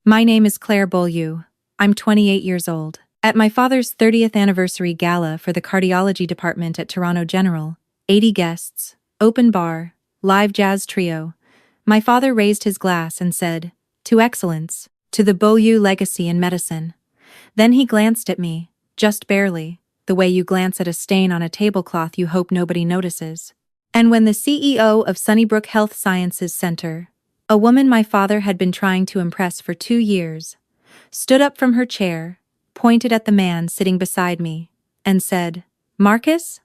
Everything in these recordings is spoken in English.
My name is Claire Beaulieu. I'm 28 years old. At my father's 30th anniversary gala for the cardiology department at Toronto General, 80 guests, open bar, live jazz trio, my father raised his glass and said, "To excellence, to the Beaulieu legacy in medicine." Then he glanced at me, just barely, the way you glance at a stain on a tablecloth you hope nobody notices. And when the CEO of Sunnybrook Health Sciences Center, a woman my father had been trying to impress for 2 years, stood up from her chair, pointed at the man sitting beside me, and said, Marcus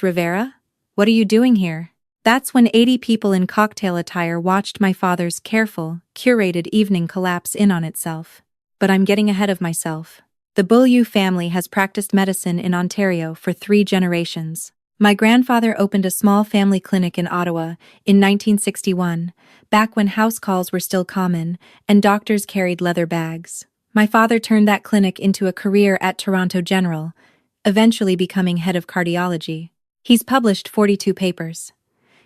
Rivera? What are you doing here?" That's when 80 people in cocktail attire watched my father's careful, curated evening collapse in on itself. But I'm getting ahead of myself. The Beaulieu family has practiced medicine in Ontario for 3 generations. My grandfather opened a small family clinic in Ottawa in 1961, back when house calls were still common and doctors carried leather bags. My father turned that clinic into a career at Toronto General, eventually becoming head of cardiology. He's published 42 papers.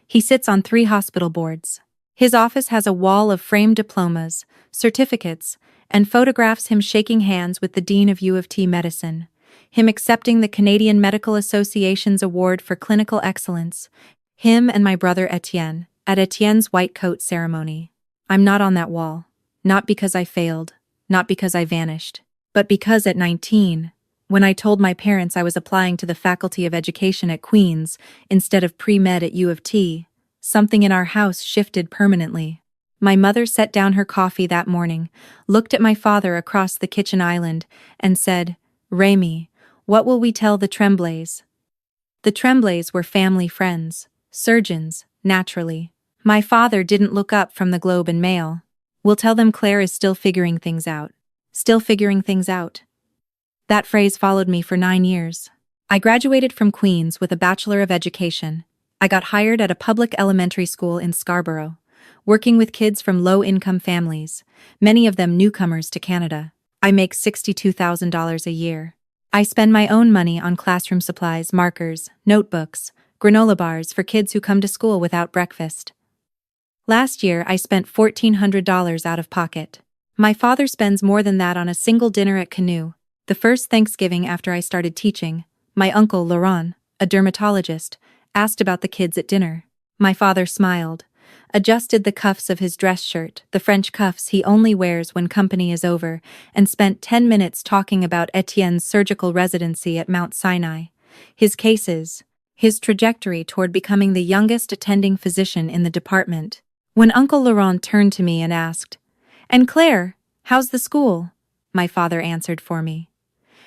He sits on 3 hospital boards. His office has a wall of framed diplomas, certificates, and photographs him shaking hands with the Dean of U of T Medicine, him accepting the Canadian Medical Association's Award for Clinical Excellence, him and my brother Etienne, at Etienne's white coat ceremony. I'm not on that wall. Not because I failed, not because I vanished, but because at 19, when I told my parents I was applying to the Faculty of Education at Queen's instead of pre-med at U of T, something in our house shifted permanently. My mother set down her coffee that morning, looked at my father across the kitchen island, and said, "Rémi, what will we tell the Tremblays?" The Tremblays were family friends, surgeons, naturally. My father didn't look up from the Globe and Mail. "We'll tell them Claire is still figuring things out." Still figuring things out. That phrase followed me for 9 years. I graduated from Queen's with a Bachelor of Education. I got hired at a public elementary school in Scarborough, working with kids from low-income families, many of them newcomers to Canada. I make $62,000 a year. I spend my own money on classroom supplies, markers, notebooks, granola bars for kids who come to school without breakfast. Last year, I spent $1,400 out of pocket. My father spends more than that on a single dinner at Canoe. The first Thanksgiving after I started teaching, my uncle Laurent, a dermatologist, asked about the kids at dinner. My father smiled, adjusted the cuffs of his dress shirt, the French cuffs he only wears when company is over, and spent 10 minutes talking about Etienne's surgical residency at Mount Sinai, his cases, his trajectory toward becoming the youngest attending physician in the department. When Uncle Laurent turned to me and asked, "And Claire, how's the school?" my father answered for me.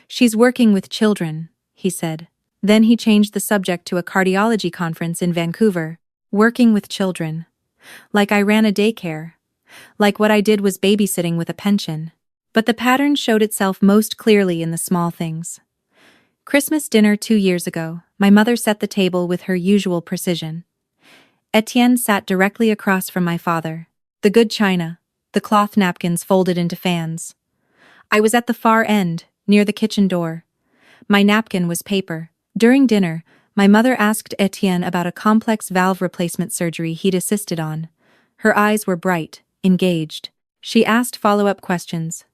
"She's working with children," he said. Then he changed the subject to a cardiology conference in Vancouver. Working with children. Like I ran a daycare. Like what I did was babysitting with a pension. But the pattern showed itself most clearly in the small things. Christmas dinner 2 years ago, my mother set the table with her usual precision. Etienne sat directly across from my father. The good china, the cloth napkins folded into fans. I was at the far end, near the kitchen door. My napkin was paper. During dinner, my mother asked Etienne about a complex valve replacement surgery he'd assisted on. Her eyes were bright, engaged. She asked follow-up questions.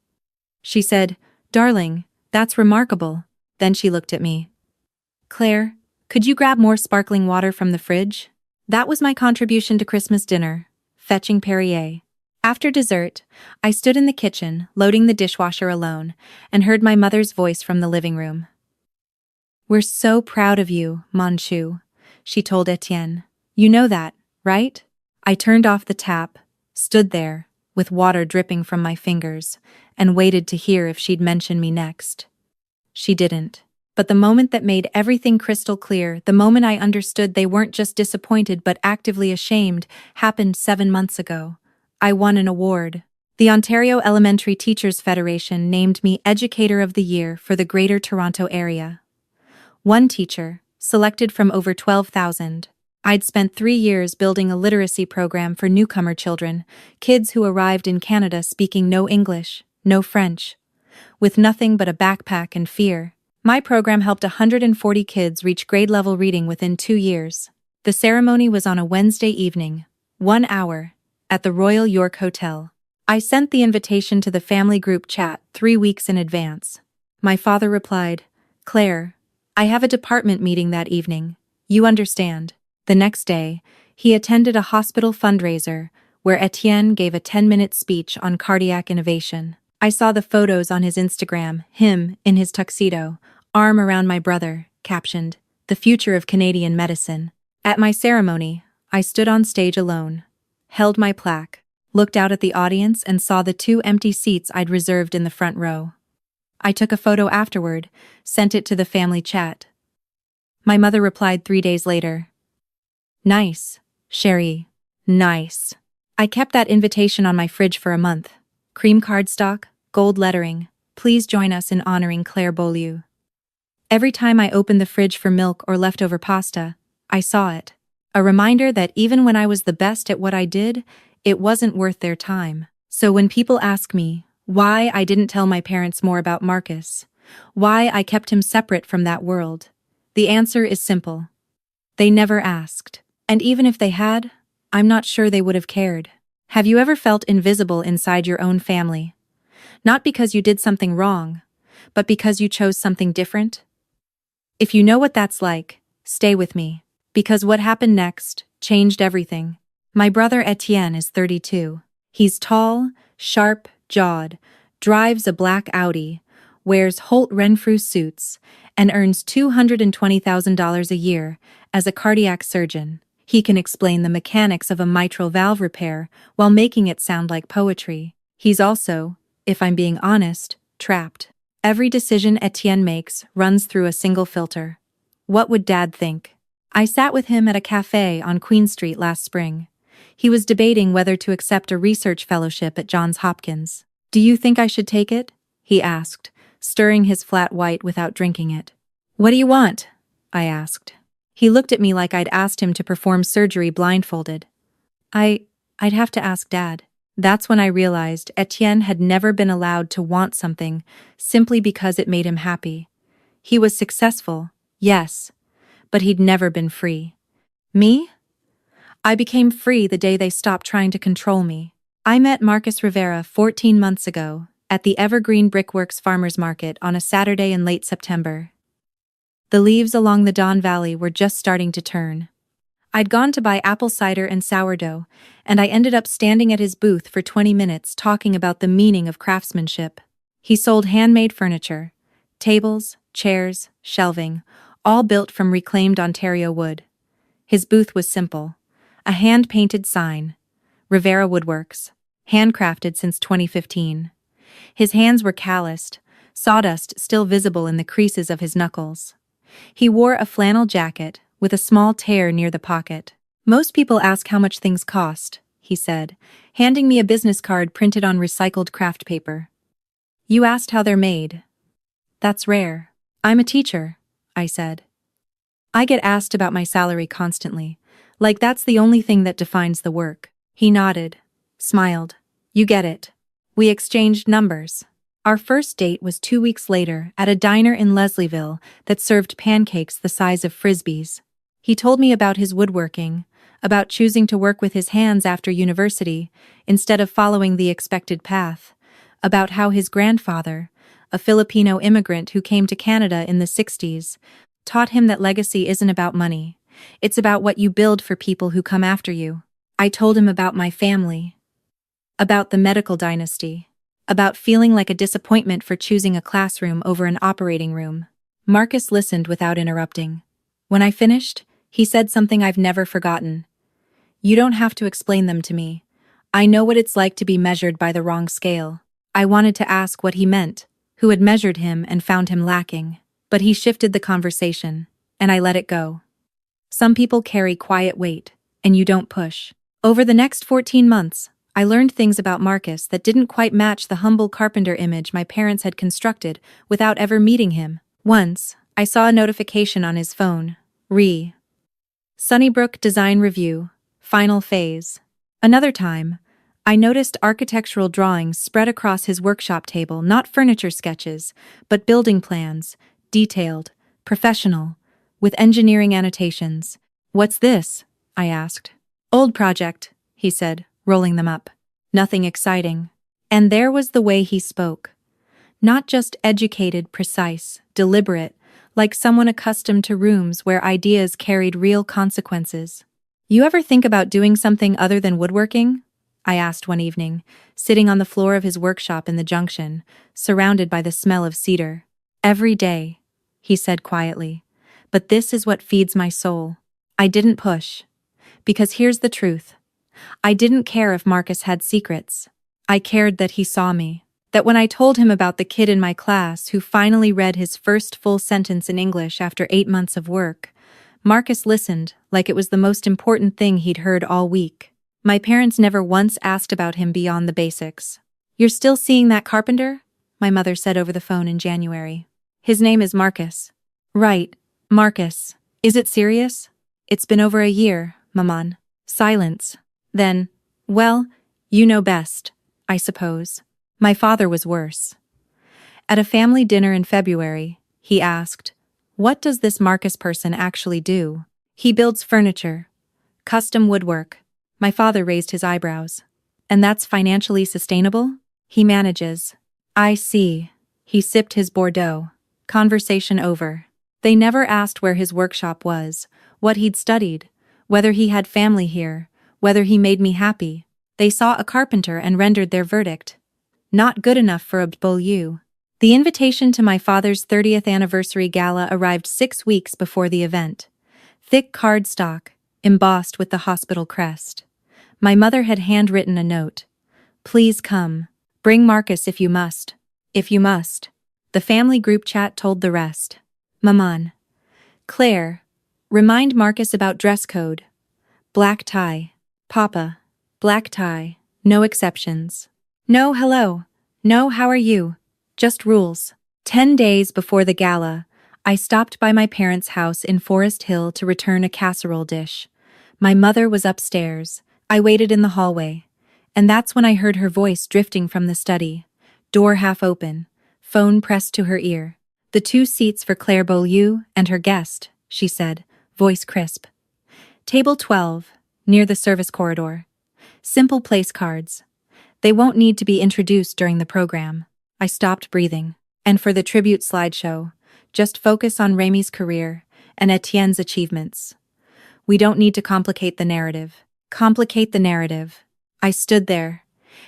She said, "Darling, that's remarkable." Then she looked at me. "Claire, could you grab more sparkling water from the fridge?" That was my contribution to Christmas dinner, fetching Perrier. After dessert, I stood in the kitchen, loading the dishwasher alone, and heard my mother's voice from the living room. "We're so proud of you, Mon Chou," she told Etienne. "You know that, right?" I turned off the tap, stood there, with water dripping from my fingers, and waited to hear if she'd mention me next. She didn't. But the moment that made everything crystal clear, the moment I understood they weren't just disappointed but actively ashamed, happened 7 months ago. I won an award. The Ontario Elementary Teachers Federation named me Educator of the Year for the Greater Toronto Area. One teacher, selected from over 12,000. I'd spent 3 years building a literacy program for newcomer children, kids who arrived in Canada speaking no English, no French, with nothing but a backpack and fear. My program helped 140 kids reach grade-level reading within 2 years. The ceremony was on a Wednesday evening, 1 hour, at the Royal York Hotel. I sent the invitation to the family group chat 3 weeks in advance. My father replied, "Claire, I have a department meeting that evening. You understand." The next day, he attended a hospital fundraiser where Etienne gave a 10-minute speech on cardiac innovation. I saw the photos on his Instagram, him in his tuxedo, arm around my brother, captioned, "The future of Canadian medicine." At my ceremony, I stood on stage alone, held my plaque, looked out at the audience and saw the 2 empty seats I'd reserved in the front row. I took a photo afterward, sent it to the family chat. My mother replied 3 days later, "Nice, chérie, nice." I kept that invitation on my fridge for a month. Cream cardstock, gold lettering, "Please join us in honoring Claire Beaulieu." Every time I opened the fridge for milk or leftover pasta, I saw it. A reminder that even when I was the best at what I did, it wasn't worth their time. So when people ask me why I didn't tell my parents more about Marcus, why I kept him separate from that world, the answer is simple. They never asked. And even if they had, I'm not sure they would have cared. Have you ever felt invisible inside your own family? Not because you did something wrong, but because you chose something different? If you know what that's like, stay with me. Because what happened next changed everything. My brother Etienne is 32. He's tall, sharp-jawed, drives a black Audi, wears Holt Renfrew suits, and earns $220,000 a year as a cardiac surgeon. He can explain the mechanics of a mitral valve repair while making it sound like poetry. He's also, if I'm being honest, trapped. Every decision Etienne makes runs through a single filter. What would Dad think? I sat with him at a cafe on Queen Street last spring. He was debating whether to accept a research fellowship at Johns Hopkins. "Do you think I should take it?" he asked, stirring his flat white without drinking it. "What do you want?" I asked. He looked at me like I'd asked him to perform surgery blindfolded. I'd have to ask Dad. That's when I realized Etienne had never been allowed to want something simply because it made him happy. He was successful, yes, but he'd never been free. Me? I became free the day they stopped trying to control me. I met Marcus Rivera 14 months ago at the Evergreen Brickworks Farmers Market on a Saturday in late September. The leaves along the Don Valley were just starting to turn. I'd gone to buy apple cider and sourdough, and I ended up standing at his booth for 20 minutes talking about the meaning of craftsmanship. He sold handmade furniture, tables, chairs, shelving, all built from reclaimed Ontario wood. His booth was simple. A hand-painted sign, Rivera Woodworks, handcrafted since 2015. His hands were calloused, sawdust still visible in the creases of his knuckles. He wore a flannel jacket with a small tear near the pocket. "Most people ask how much things cost," he said, handing me a business card printed on recycled craft paper. "You asked how they're made. That's rare." "I'm a teacher," I said. "I get asked about my salary constantly, like that's the only thing that defines the work." He nodded, smiled. "You get it." We exchanged numbers. Our first date was 2 weeks later at a diner in Leslieville that served pancakes the size of frisbees. He told me about his woodworking, about choosing to work with his hands after university instead of following the expected path, about how his grandfather, a Filipino immigrant who came to Canada in the 60s, taught him that legacy isn't about money. It's about what you build for people who come after you. I told him about my family, about the medical dynasty, about feeling like a disappointment for choosing a classroom over an operating room. Marcus listened without interrupting. When I finished, he said something I've never forgotten. "You don't have to explain them to me. I know what it's like to be measured by the wrong scale." I wanted to ask what he meant, who had measured him and found him lacking. But he shifted the conversation, and I let it go. Some people carry quiet weight, and you don't push. Over the next 14 months, I learned things about Marcus that didn't quite match the humble carpenter image my parents had constructed without ever meeting him. Once, I saw a notification on his phone. Sunnybrook Design Review, Final Phase. Another time, I noticed architectural drawings spread across his workshop table, not furniture sketches, but building plans, detailed, professional, with engineering annotations. "What's this?" I asked. "Old project," he said, rolling them up. "Nothing exciting." And there was the way he spoke. Not just educated, precise, deliberate, like someone accustomed to rooms where ideas carried real consequences. You ever think about doing something other than woodworking? I asked one evening, sitting on the floor of his workshop in the Junction, surrounded by the smell of cedar. Every day, he said quietly. But this is what feeds my soul. I didn't push. Because here's the truth. I didn't care if Marcus had secrets. I cared that he saw me. That when I told him about the kid in my class who finally read his first full sentence in English after 8 months of work, Marcus listened like it was the most important thing he'd heard all week. My parents never once asked about him beyond the basics. "You're still seeing that carpenter?" my mother said over the phone in January. "His name is Marcus." "Right, Marcus. Is it serious?" "It's been over a year, Maman." Silence. Then, "Well, you know best, I suppose." My father was worse. At a family dinner in February, he asked, "What does this Marcus person actually do?" "He builds furniture. Custom woodwork." My father raised his eyebrows. "And that's financially sustainable?" "He manages." "I see." He sipped his Bordeaux. Conversation over. They never asked where his workshop was, what he'd studied, whether he had family here, whether he made me happy. They saw a carpenter and rendered their verdict. Not good enough for a BU. The invitation to my father's 30th anniversary gala arrived 6 weeks before the event. Thick cardstock, embossed with the hospital crest. My mother had handwritten a note. "Please come. Bring Marcus if you must." If you must. The family group chat told the rest. Maman. "Claire, remind Marcus about dress code. Black tie. Papa. Black tie. No exceptions. No hello. No how are you. Just rules." 10 days before the gala, I stopped by my parents' house in Forest Hill to return a casserole dish. My mother was upstairs. I waited in the hallway. And that's when I heard her voice drifting from the study. Door half open. Phone pressed to her ear. "The 2 seats for Claire Beaulieu and her guest," she said, voice crisp. "Table 12, near the service corridor. Simple place cards. They won't need to be introduced during the program." I stopped breathing. "And for the tribute slideshow, just focus on Rémi's career and Etienne's achievements. We don't need to complicate the narrative." Complicate the narrative. I stood there,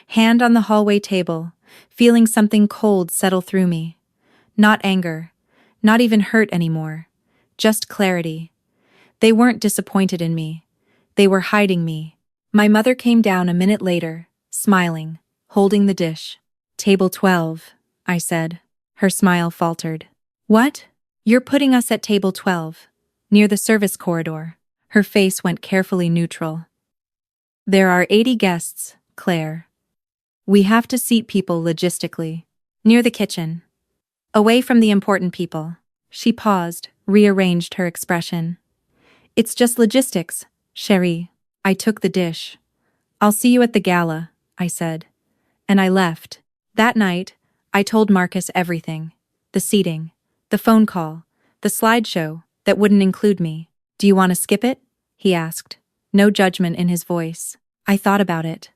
hand on the hallway table, feeling something cold settle through me. Not anger, not even hurt anymore. Just clarity. They weren't disappointed in me. They were hiding me. My mother came down a minute later, smiling, holding the dish. "Table 12, I said. Her smile faltered. "What? You're putting us at table 12, near the service corridor." Her face went carefully neutral. "There are 80 guests, Claire. We have to seat people logistically. Near the kitchen. Away from the important people." She paused, rearranged her expression. "It's just logistics, chérie." I took the dish. "I'll see you at the gala," I said. And I left. That night, I told Marcus everything. The seating, the phone call, the slideshow that wouldn't include me. "Do you want to skip it?" he asked. No judgment in his voice. I thought about it.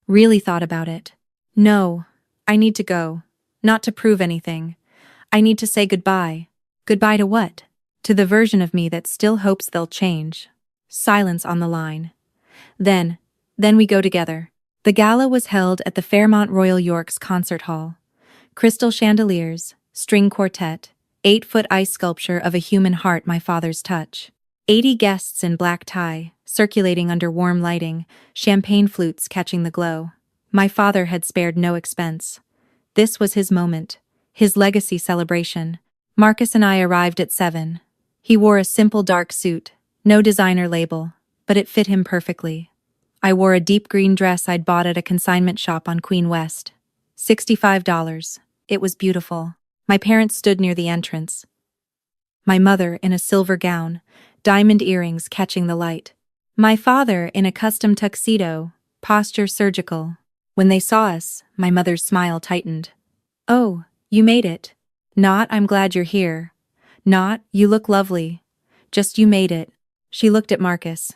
Really thought about it. "No, I need to go. Not to prove anything. I need to say goodbye." "Goodbye to what?" "To the version of me that still hopes they'll change." Silence on the line. Then we go together." The gala was held at the Fairmont Royal York's Concert Hall. Crystal chandeliers, string quartet, 8-foot ice sculpture of a human heart my father's touch. 80 guests in black tie, circulating under warm lighting, champagne flutes catching the glow. My father had spared no expense. This was his moment, his legacy celebration. Marcus and I arrived at 7. He wore a simple dark suit, no designer label, but it fit him perfectly. I wore a deep green dress I'd bought at a consignment shop on Queen West. $65. It was beautiful. My parents stood near the entrance. My mother in a silver gown, diamond earrings catching the light. My father in a custom tuxedo, posture surgical. When they saw us, my mother's smile tightened. "Oh, you made it. Not, I'm glad you're here. Not, you look lovely. Just you made it." She looked at Marcus.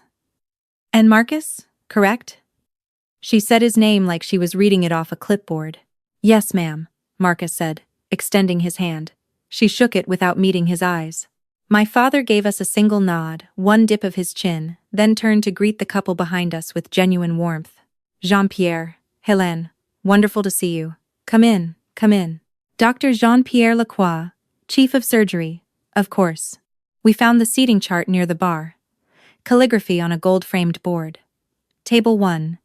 "And Marcus, correct?" She said his name like she was reading it off a clipboard. Yes, ma'am, Marcus said, extending his hand. She shook it without meeting his eyes. My father gave us a single nod, one dip of his chin, then turned to greet the couple behind us with genuine warmth. Jean-Pierre, Hélène, wonderful to see you. Come in, come in. Dr. Jean-Pierre Lacroix, Chief of Surgery, of course. We found the seating chart near the bar. Calligraphy on a gold-framed board. Table 1.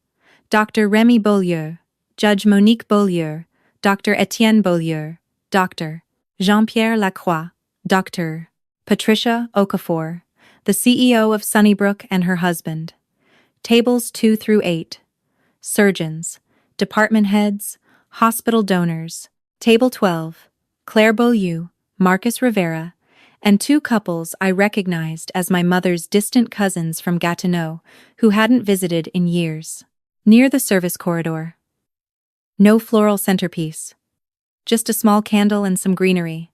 Dr. Remy Beaulieu, Judge Monique Beaulieu, Dr. Etienne Beaulieu, Dr. Jean-Pierre Lacroix, Dr. Patricia Okafor, the CEO of Sunnybrook and her husband. Tables 2 through 8. Surgeons, department heads, hospital donors. Table 12. Claire Beaulieu, Marcus Rivera, and 2 couples I recognized as my mother's distant cousins from Gatineau, who hadn't visited in years. Near the service corridor. No floral centerpiece. Just a small candle and some greenery.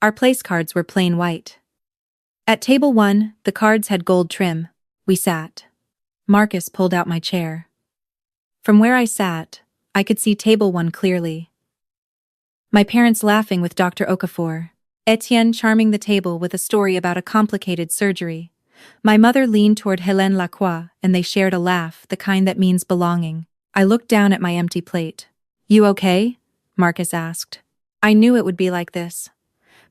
Our place cards were plain white. At table 1, the cards had gold trim. We sat. Marcus pulled out my chair. From where I sat, I could see table 1 clearly. My parents laughing with Dr. Okafor. Etienne charming the table with a story about a complicated surgery. My mother leaned toward Hélène Lacroix, and they shared a laugh, the kind that means belonging. I looked down at my empty plate. You okay? Marcus asked. I knew it would be like this.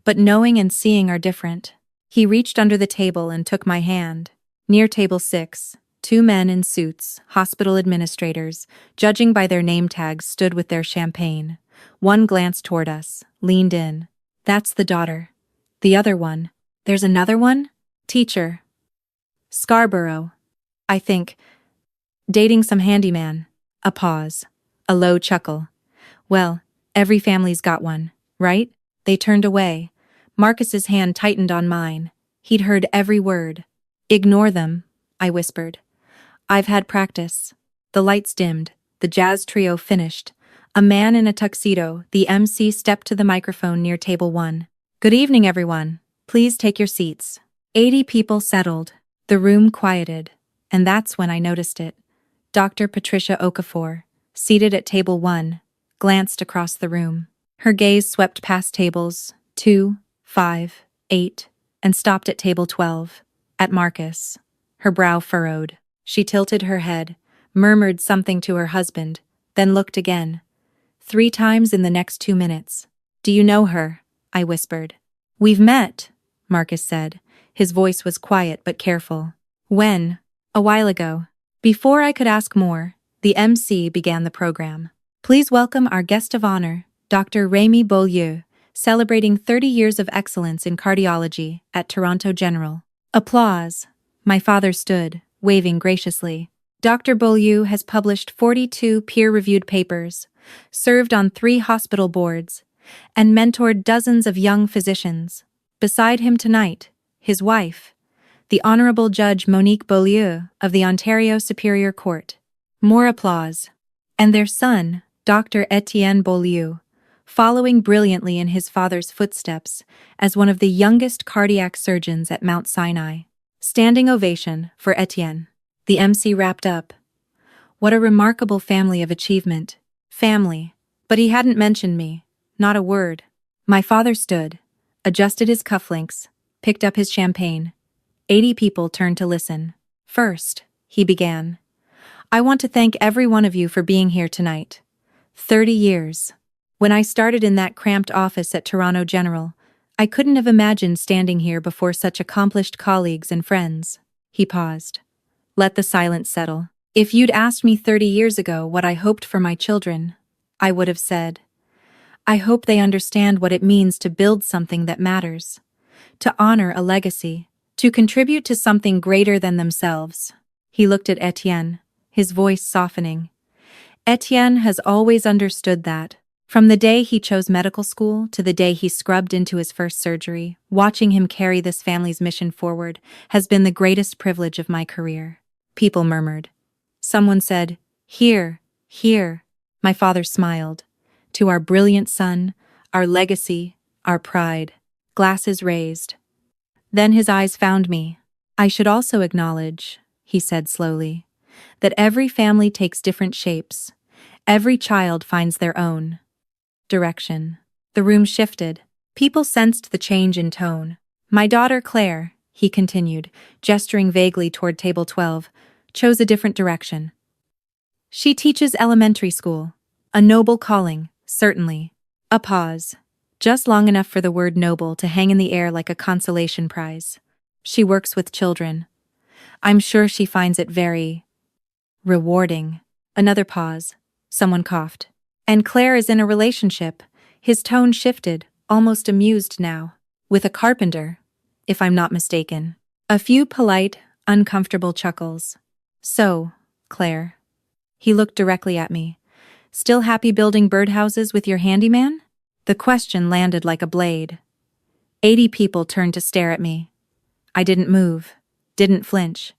But knowing and seeing are different. He reached under the table and took my hand. Near table 6, 2 men in suits, hospital administrators, judging by their name tags, stood with their champagne. One glanced toward us, leaned in. That's the daughter. The other one. There's another one? Teacher. Scarborough. I think. Dating some handyman. A pause. A low chuckle. Well, every family's got one, right? They turned away. Marcus's hand tightened on mine. He'd heard every word. Ignore them, I whispered. I've had practice. The lights dimmed. The jazz trio finished. A man in a tuxedo, the MC, stepped to the microphone near table 1. Good evening, everyone. Please take your seats. 80 people settled. The room quieted. And that's when I noticed it. Dr. Patricia Okafor, seated at table 1, glanced across the room. Her gaze swept past tables 2, 5, 8, and stopped at table 12, at Marcus. Her brow furrowed. She tilted her head, murmured something to her husband, then looked again. 3 times in the next 2 minutes. Do you know her? I whispered. We've met, Marcus said. His voice was quiet but careful. When? A while ago. Before I could ask more, the MC began the program. Please welcome our guest of honor, Dr. Remy Beaulieu, celebrating 30 years of excellence in cardiology at Toronto General. Applause. My father stood, waving graciously. Dr. Beaulieu has published 42 peer-reviewed papers, served on 3 hospital boards, and mentored dozens of young physicians. Beside him tonight, his wife, the Honorable Judge Monique Beaulieu of the Ontario Superior Court. More applause. And their son, Dr. Etienne Beaulieu, following brilliantly in his father's footsteps as one of the youngest cardiac surgeons at Mount Sinai. Standing ovation for Etienne. The MC wrapped up. What a remarkable family of achievement. Family. But he hadn't mentioned me. Not a word. My father stood, adjusted his cufflinks, picked up his champagne. 80 people turned to listen. First, he began. I want to thank every one of you for being here tonight. 30 years. When I started in that cramped office at Toronto General, I couldn't have imagined standing here before such accomplished colleagues and friends. He paused. Let the silence settle. If you'd asked me 30 years ago what I hoped for my children, I would have said, I hope they understand what it means to build something that matters, to honor a legacy, to contribute to something greater than themselves. He looked at Etienne, his voice softening. Etienne has always understood that. From the day he chose medical school to the day he scrubbed into his first surgery, watching him carry this family's mission forward has been the greatest privilege of my career. People murmured. Someone said, Here, here. My father smiled. To our brilliant son, our legacy, our pride. Glasses raised. Then his eyes found me. I should also acknowledge, he said slowly, that every family takes different shapes. Every child finds their own direction. The room shifted. People sensed the change in tone. My daughter Claire, he continued, gesturing vaguely toward table 12, chose a different direction. She teaches elementary school. A noble calling, certainly. A pause. Just long enough for the word noble to hang in the air like a consolation prize. She works with children. I'm sure she finds it very rewarding. Another pause. Someone coughed. And Claire is in a relationship. His tone shifted, almost amused now. With a carpenter, if I'm not mistaken. A few polite, uncomfortable chuckles. So, Claire. He looked directly at me. Still happy building birdhouses with your handyman? The question landed like a blade. 80 people turned to stare at me. I didn't move, didn't flinch.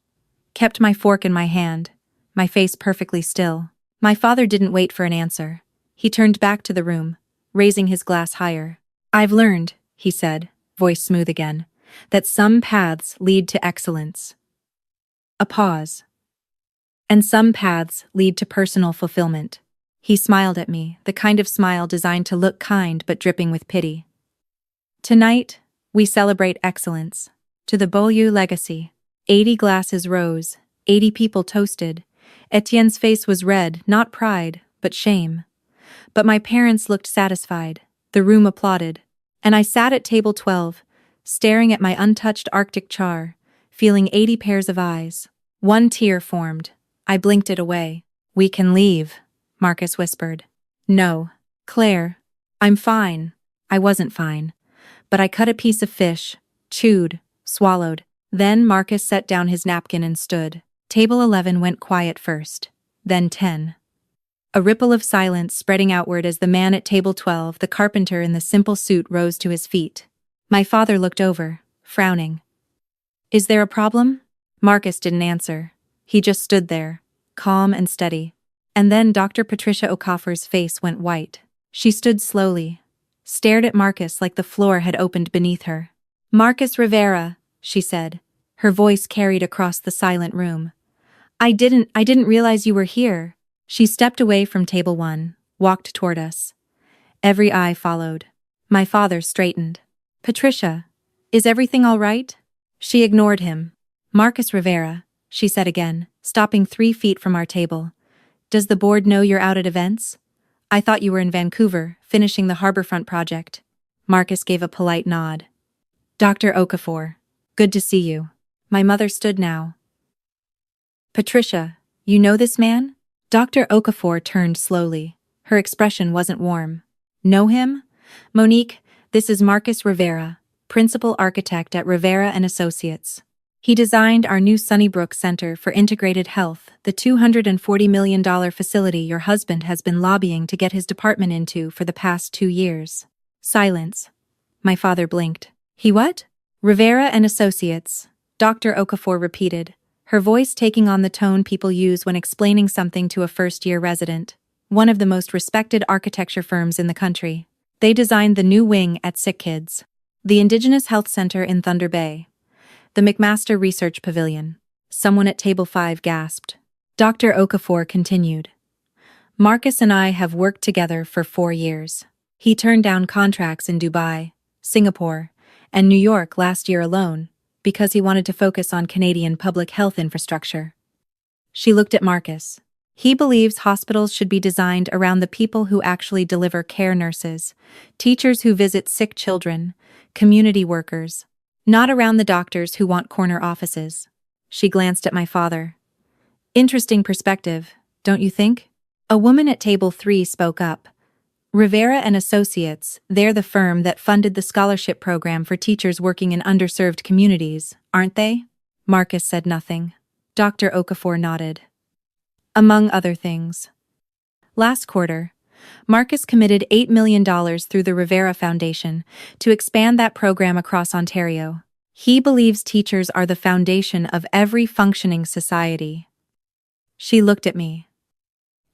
Kept my fork in my hand, my face perfectly still. My father didn't wait for an answer. He turned back to the room, raising his glass higher. I've learned, he said, voice smooth again, that some paths lead to excellence. A pause. And some paths lead to personal fulfillment. He smiled at me, the kind of smile designed to look kind but dripping with pity. Tonight, we celebrate excellence. To the Beaulieu legacy. 80 glasses rose, 80 people toasted. Etienne's face was red, not pride, but shame. But my parents looked satisfied. The room applauded. And I sat at table 12, staring at my untouched Arctic char, feeling 80 pairs of eyes. One tear formed. I blinked it away. We can leave, Marcus whispered. No, Claire. I'm fine. I wasn't fine. But I cut a piece of fish, chewed, swallowed. Then Marcus set down his napkin and stood. Table 11 went quiet first. Then 10. A ripple of silence spreading outward as the man at table 12, the carpenter in the simple suit, rose to his feet. My father looked over, frowning. Is there a problem? Marcus didn't answer. He just stood there, calm and steady. And then Dr. Patricia Okafor's face went white. She stood slowly, stared at Marcus like the floor had opened beneath her. Marcus Rivera, she said, her voice carried across the silent room. I didn't realize you were here. She stepped away from table 1, walked toward us. Every eye followed. My father straightened. Patricia, is everything all right? She ignored him. Marcus Rivera, she said again, stopping 3 feet from our table. Does the board know you're out at events? I thought you were in Vancouver, finishing the Harborfront project. Marcus gave a polite nod. Dr. Okafor, good to see you. My mother stood now. Patricia, you know this man? Dr. Okafor turned slowly. Her expression wasn't warm. Know him? Monique, this is Marcus Rivera, principal architect at Rivera and Associates. He designed our new Sunnybrook Center for Integrated Health, the $240 million facility your husband has been lobbying to get his department into for the past 2 years. Silence. My father blinked. He what? Rivera and Associates, Dr. Okafor repeated, her voice taking on the tone people use when explaining something to a first-year resident. One of the most respected architecture firms in the country. They designed the new wing at Sick Kids, the Indigenous Health Center in Thunder Bay, the McMaster Research Pavilion. Someone at table 5 gasped. Dr. Okafor continued. Marcus and I have worked together for 4 years. He turned down contracts in Dubai, Singapore, and New York last year alone, because he wanted to focus on Canadian public health infrastructure. She looked at Marcus. He believes hospitals should be designed around the people who actually deliver care: nurses, teachers who visit sick children, community workers, not around the doctors who want corner offices. She glanced at my father. Interesting perspective, don't you think? A woman at table 3 spoke up. Rivera and Associates, they're the firm that funded the scholarship program for teachers working in underserved communities, aren't they? Marcus said nothing. Dr. Okafor nodded. Among other things. Last quarter, Marcus committed $8 million through the Rivera Foundation to expand that program across Ontario. He believes teachers are the foundation of every functioning society. She looked at me.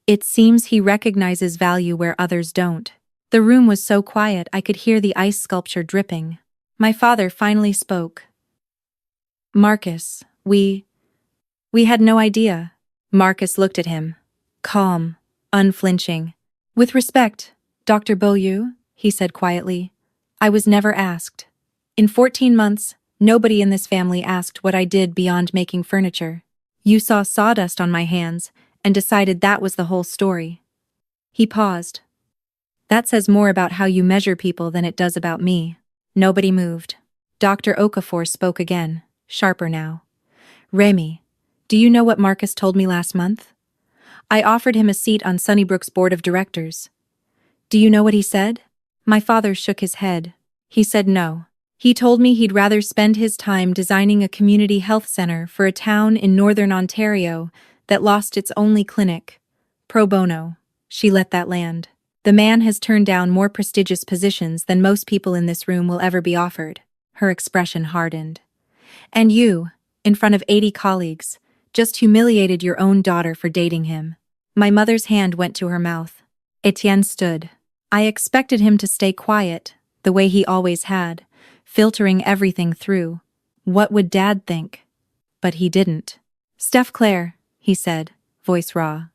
It seems he recognizes value where others don't. The room was so quiet I could hear the ice sculpture dripping. My father finally spoke. Marcus, we had no idea. Marcus looked at him. Calm, unflinching. With respect, Dr. Beaulieu, he said quietly, I was never asked. In 14 months, nobody in this family asked what I did beyond making furniture. You saw sawdust on my hands and decided that was the whole story. He paused. That says more about how you measure people than it does about me. Nobody moved. Dr. Okafor spoke again, sharper now. Remy, do you know what Marcus told me last month? I offered him a seat on Sunnybrook's board of directors. Do you know what he said? My father shook his head. He said no. He told me he'd rather spend his time designing a community health center for a town in northern Ontario that lost its only clinic. Pro bono. She let that land. The man has turned down more prestigious positions than most people in this room will ever be offered. Her expression hardened. And you, in front of 80 colleagues, just humiliated your own daughter for dating him. My mother's hand went to her mouth. Etienne stood. I expected him to stay quiet, the way he always had, filtering everything through. What would Dad think? But he didn't. Steph Claire, he said, voice raw.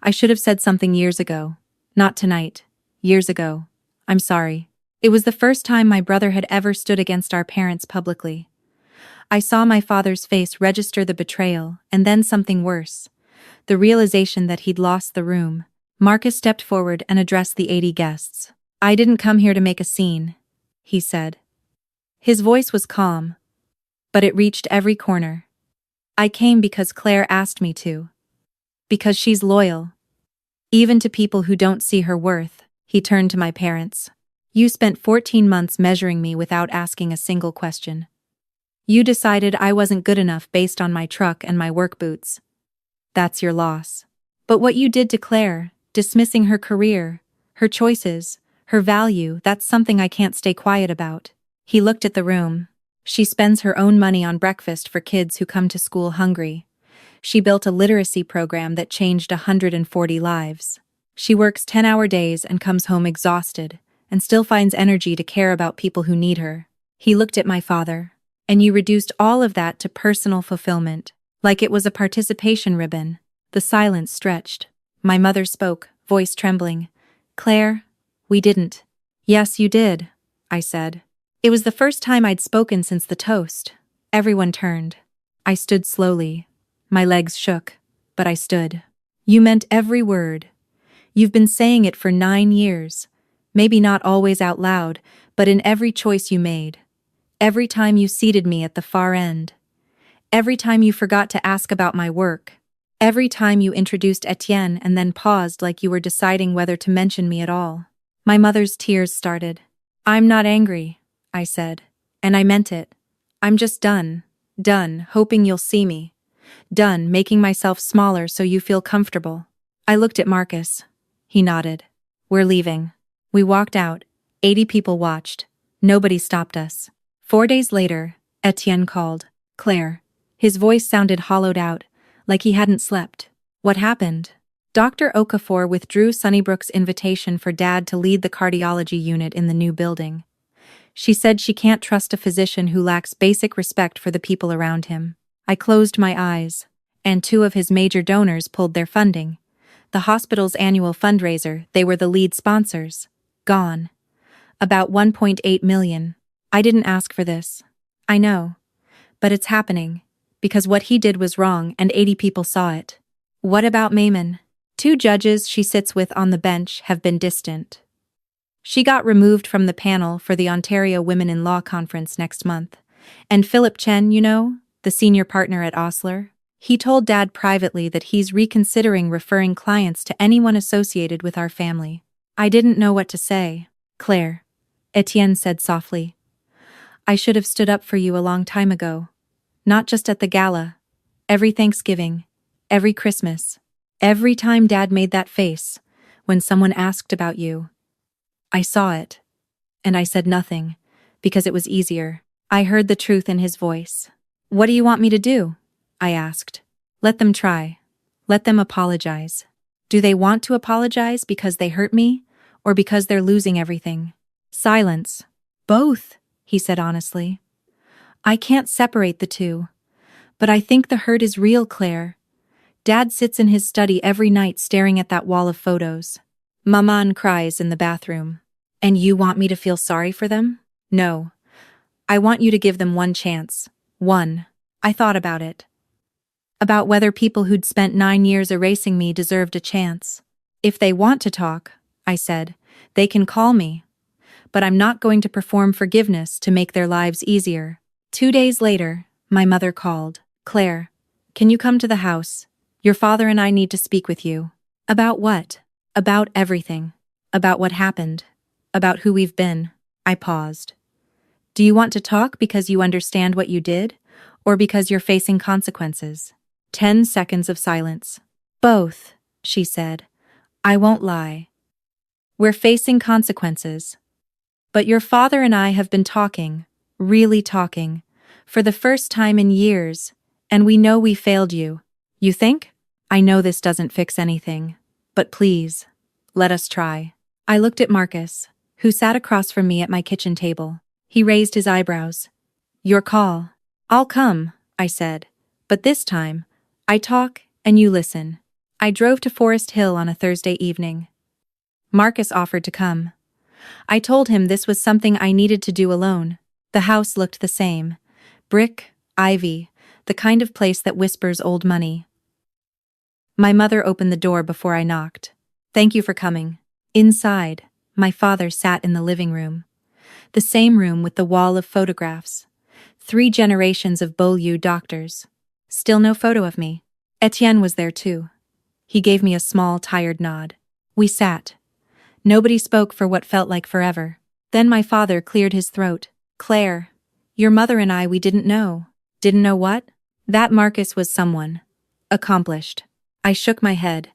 I should have said something years ago. Not tonight. Years ago. I'm sorry. It was the first time my brother had ever stood against our parents publicly. I saw my father's face register the betrayal, and then something worse. The realization that he'd lost the room. Marcus stepped forward and addressed the 80 guests. I didn't come here to make a scene, he said. His voice was calm, but it reached every corner. I came because Claire asked me to. Because she's loyal. Even to people who don't see her worth. He turned to my parents. You spent 14 months measuring me without asking a single question. You decided I wasn't good enough based on my truck and my work boots. That's your loss. But what you did to Claire, dismissing her career, her choices, her value, that's something I can't stay quiet about. He looked at the room. She spends her own money on breakfast for kids who come to school hungry. She built a literacy program that changed 140 lives. She works 10-hour days and comes home exhausted, and still finds energy to care about people who need her. He looked at my father. And you reduced all of that to personal fulfillment, like it was a participation ribbon. The silence stretched. My mother spoke, voice trembling. Claire, we didn't. Yes, you did, I said. It was the first time I'd spoken since the toast. Everyone turned. I stood slowly. My legs shook, but I stood. You meant every word. You've been saying it for 9 years. Maybe not always out loud, but in every choice you made. Every time you seated me at the far end. Every time you forgot to ask about my work. Every time you introduced Etienne and then paused like you were deciding whether to mention me at all. My mother's tears started. I'm not angry, I said. And I meant it. I'm just done. Done, hoping you'll see me. Done, making myself smaller so you feel comfortable. I looked at Marcus. He nodded. We're leaving. We walked out. 80 people watched. Nobody stopped us. 4 days later, Etienne called. Claire. His voice sounded hollowed out, like he hadn't slept. What happened? Dr. Okafor withdrew Sunnybrook's invitation for Dad to lead the cardiology unit in the new building. She said she can't trust a physician who lacks basic respect for the people around him. I closed my eyes, and 2 of his major donors pulled their funding. The hospital's annual fundraiser, they were the lead sponsors. Gone. About 1.8 million. I didn't ask for this. I know. But it's happening. Because what he did was wrong and 80 people saw it. What about Mayman? 2 judges she sits with on the bench have been distant. She got removed from the panel for the Ontario Women in Law Conference next month. And Philip Chen, you know, the senior partner at Osler, he told Dad privately that he's reconsidering referring clients to anyone associated with our family. I didn't know what to say. Claire, Etienne said softly. I should have stood up for you a long time ago. Not just at the gala. Every Thanksgiving. Every Christmas. Every time Dad made that face, when someone asked about you. I saw it. And I said nothing, because it was easier. I heard the truth in his voice. What do you want me to do? I asked. Let them try. Let them apologize. Do they want to apologize because they hurt me, or because they're losing everything? Silence. Both, he said honestly. I can't separate the two. But I think the hurt is real, Claire. Dad sits in his study every night staring at that wall of photos. Maman cries in the bathroom. And you want me to feel sorry for them? No. I want you to give them one chance. One. I thought about it. About whether people who'd spent 9 years erasing me deserved a chance. If they want to talk, I said, they can call me. But I'm not going to perform forgiveness to make their lives easier. 2 days later, my mother called. Claire, can you come to the house? Your father and I need to speak with you. About what? About everything. About what happened. About who we've been. I paused. Do you want to talk because you understand what you did, or because you're facing consequences? 10 seconds of silence. Both, she said. I won't lie. We're facing consequences. But your father and I have been talking, really talking, for the first time in years, and we know we failed you. You think? I know this doesn't fix anything, but please, let us try. I looked at Marcus, who sat across from me at my kitchen table. He raised his eyebrows. Your call. I'll come, I said. But this time, I talk and you listen. I drove to Forest Hill on a Thursday evening. Marcus offered to come. I told him this was something I needed to do alone. The house looked the same. Brick, ivy, the kind of place that whispers old money. My mother opened the door before I knocked. Thank you for coming. Inside, my father sat in the living room. The same room with the wall of photographs. 3 generations of Beaulieu doctors. Still no photo of me. Etienne was there too. He gave me a small, tired nod. We sat. Nobody spoke for what felt like forever. Then my father cleared his throat. Claire, your mother and I, we didn't know. Didn't know what? That Marcus was someone. Accomplished. I shook my head.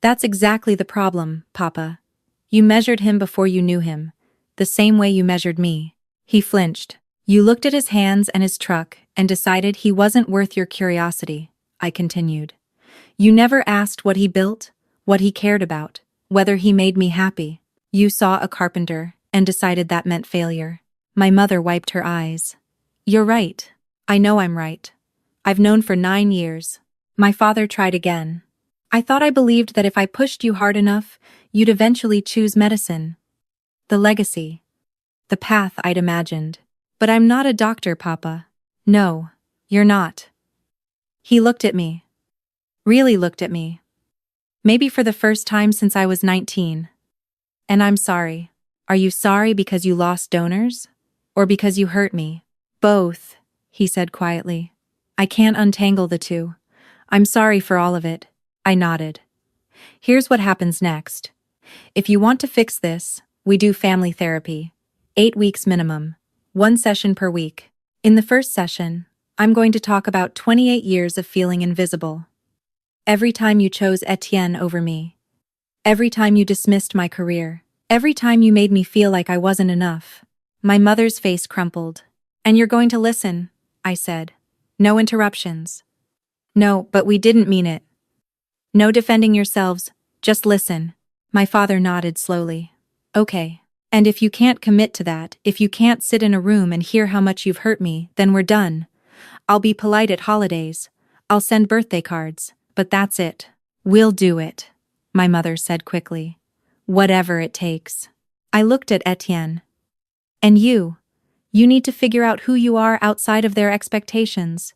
That's exactly the problem, Papa. You measured him before you knew him, the same way you measured me. He flinched. You looked at his hands and his truck and decided he wasn't worth your curiosity, I continued. You never asked what he built, what he cared about, whether he made me happy. You saw a carpenter and decided that meant failure. My mother wiped her eyes. You're right. I know I'm right. I've known for 9 years. My father tried again. I thought I believed that if I pushed you hard enough, you'd eventually choose medicine. The legacy. The path I'd imagined. But I'm not a doctor, Papa. No, you're not. He looked at me. Really looked at me. Maybe for the first time since I was 19. And I'm sorry. Are you sorry because you lost donors? Or because you hurt me? Both, he said quietly. I can't untangle the two. I'm sorry for all of it. I nodded. Here's what happens next. If you want to fix this, we do family therapy. 8 weeks minimum. 1 session per week. In the first session, I'm going to talk about 28 years of feeling invisible. Every time you chose Etienne over me. Every time you dismissed my career. Every time you made me feel like I wasn't enough. My mother's face crumpled. And you're going to listen, I said. No interruptions. No, but we didn't mean it. No defending yourselves, just listen. My father nodded slowly. Okay. And if you can't commit to that, if you can't sit in a room and hear how much you've hurt me, then we're done. I'll be polite at holidays. I'll send birthday cards, but that's it. We'll do it, my mother said quickly. Whatever it takes. I looked at Etienne. And you need to figure out who you are outside of their expectations.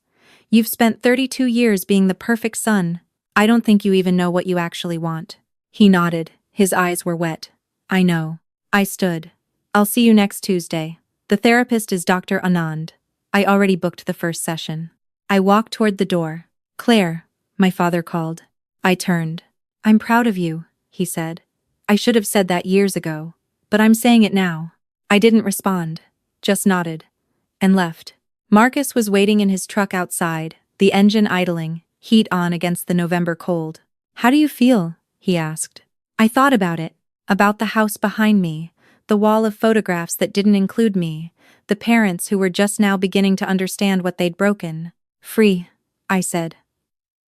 You've spent 32 years being the perfect son. I don't think you even know what you actually want. He nodded. His eyes were wet. I know. I stood. I'll see you next Tuesday. The therapist is Dr. Anand. I already booked the first session. I walked toward the door. Claire, my father called. I turned. I'm proud of you, he said. I should have said that years ago, but I'm saying it now. I didn't respond, just nodded, and left. Marcus was waiting in his truck outside, the engine idling, heat on against the November cold. How do you feel? He asked. I thought about it, about the house behind me, the wall of photographs that didn't include me, the parents who were just now beginning to understand what they'd broken. Free, I said.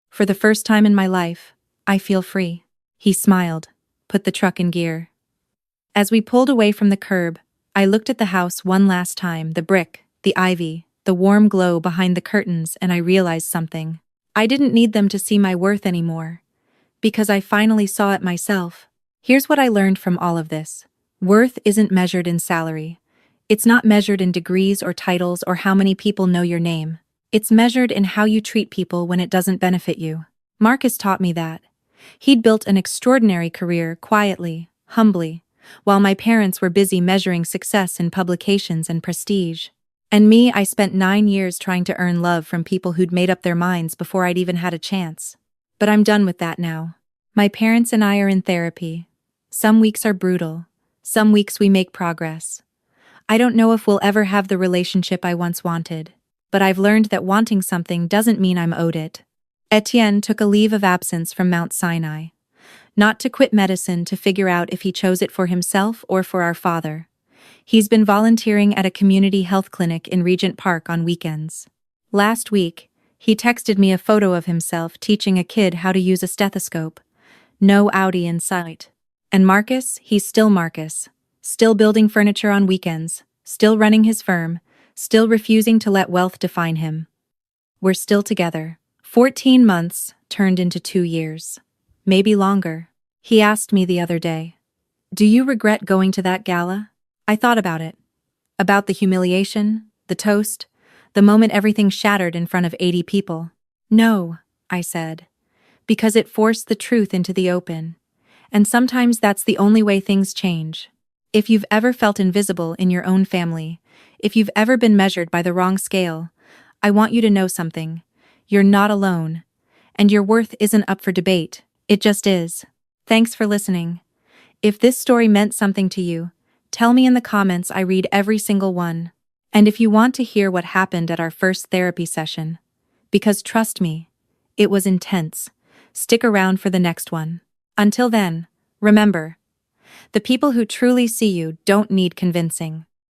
For the first time in my life, I feel free. He smiled, put the truck in gear. As we pulled away from the curb, I looked at the house one last time, the brick, the ivy, the warm glow behind the curtains, and I realized something. I didn't need them to see my worth anymore, because I finally saw it myself. Here's what I learned from all of this. Worth isn't measured in salary. It's not measured in degrees or titles or how many people know your name. It's measured in how you treat people when it doesn't benefit you. Marcus taught me that. He'd built an extraordinary career quietly, humbly, while my parents were busy measuring success in publications and prestige. And me, I spent 9 years trying to earn love from people who'd made up their minds before I'd even had a chance. But I'm done with that now. My parents and I are in therapy. Some weeks are brutal. Some weeks we make progress. I don't know if we'll ever have the relationship I once wanted, but I've learned that wanting something doesn't mean I'm owed it. Etienne took a leave of absence from Mount Sinai. Not to quit medicine to figure out if he chose it for himself or for our father. He's been volunteering at a community health clinic in Regent Park on weekends. Last week, he texted me a photo of himself teaching a kid how to use a stethoscope. No Audi in sight. And Marcus, he's still Marcus. Still building furniture on weekends, still running his firm, still refusing to let wealth define him. We're still together. 14 months turned into 2 years. Maybe longer. He asked me the other day, "Do you regret going to that gala?" I thought about it. About the humiliation, the toast, the moment everything shattered in front of 80 people. No, I said, because it forced the truth into the open. And sometimes that's the only way things change. If you've ever felt invisible in your own family, if you've ever been measured by the wrong scale, I want you to know something. You're not alone. And your worth isn't up for debate. It just is. Thanks for listening. If this story meant something to you, tell me in the comments. I read every single one. And if you want to hear what happened at our first therapy session, because trust me, it was intense, stick around for the next one. Until then, remember, the people who truly see you don't need convincing.